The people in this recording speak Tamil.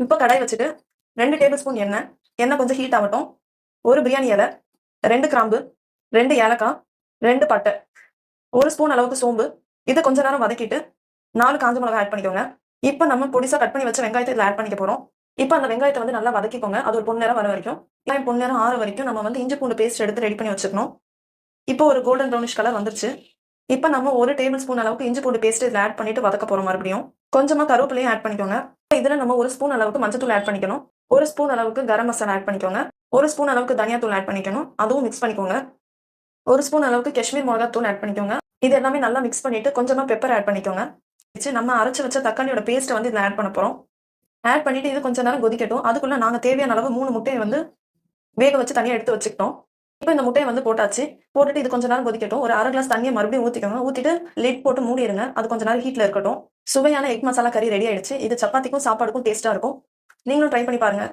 இப்போ கடாய் வச்சுட்டு 2 டேபிள் ஸ்பூன் எண்ணெய். எண்ணெய் கொஞ்சம் ஹீட் ஆகட்டும். 1 பிரியாணி இலை, 2 கிராம்பு, 2 ஏலக்காய், 2 பட்டை, 1 ஸ்பூன் அளவுக்கு சோம்பு. இதை கொஞ்ச நேரம் வதக்கிட்டு 4 காஞ்ச மிளகாய் ஆட் பண்ணிக்கோங்க. இப்போ நம்ம பொடிசா கட் பண்ணி வச்ச வெங்காயத்தை இதில் ஆட் பண்ணிக்க போறோம். இப்போ அந்த வெங்காயத்தை வந்து நல்லா வதக்கிக்கோங்க. அது ஒரு பொன்னிறம் வர வரைக்கும். வெங்காயம் பொன்னிறம் ஆற வரைக்கும் நம்ம வந்து இஞ்சி பூண்டு பேஸ்ட் எடுத்து ரெடி பண்ணி வச்சுக்கணும். இப்போ ஒரு கோல்டன் ப்ரௌனிஷ் கலர் வந்துருச்சு. இப்போ நம்ம 1 டேபிள் ஸ்பூன் அளவுக்கு இஞ்சி பூண்டு பேஸ்ட் இதில் ஆட் பண்ணிட்டு வதக்க போறோம். மறுபடியும் கொஞ்சமா கருவேப்பிலையும் ஆட் பண்ணிக்கோங்க. இதுல நம்ம 1 ஸ்பூன் அளவுக்கு மஞ்சத்தூள் ஆட் பண்ணிக்கணும். 1 ஸ்பூன் அளவுக்கு கரம் மசாலா ஆட் பண்ணிக்கோங்க. 1 ஸ்பூன் அளவுக்கு தனியாத்தூள் ஆட் பண்ணிக்கணும். அதுவும் மிக்ஸ் பண்ணிக்கோங்க. 1 ஸ்பூன் அளவுக்கு காஷ்மீர் மிளகாய் தூள் ஆட் பண்ணிக்கோங்க. இது எல்லாமே நல்லா மிக்ஸ் பண்ணிட்டு கொஞ்சமா பெப்பர் ஆட் பண்ணிக்கோங்க. நம்ம அரைச்சு வச்ச தக்காளியோட பேஸ்ட்டை வந்து இதில் ஆட் பண்ண போறோம். ஆட் பண்ணிட்டு இது கொஞ்ச நேரம் கொதிக்கட்டும். அதுக்குள்ள நாங்க தேவையான அளவு 3 முட்டையை வந்து வேக வச்சு தனியாக எடுத்து வச்சுக்கிட்டோம். இப்போ இந்த முட்டையை வந்து போட்டாச்சு. போட்டுட்டு இது கொஞ்ச நேரம் கொதிக்கட்டும். ஒரு 1/2 கிளாஸ் தண்ணியை மறுபடியும் ஊற்றிக்கோங்க. ஊற்றிட்டு லிட் போட்டு மூடிடுங்க. அது கொஞ்ச நேரம் ஹீட்ல இருக்கட்டும். சுவையான எக் மசாலா கறி ரெடி ஆயிடுச்சு. இது சப்பாத்திக்கும் சாப்பாடுக்கும் டேஸ்டா இருக்கும். நீங்களும் ட்ரை பண்ணி பாருங்க.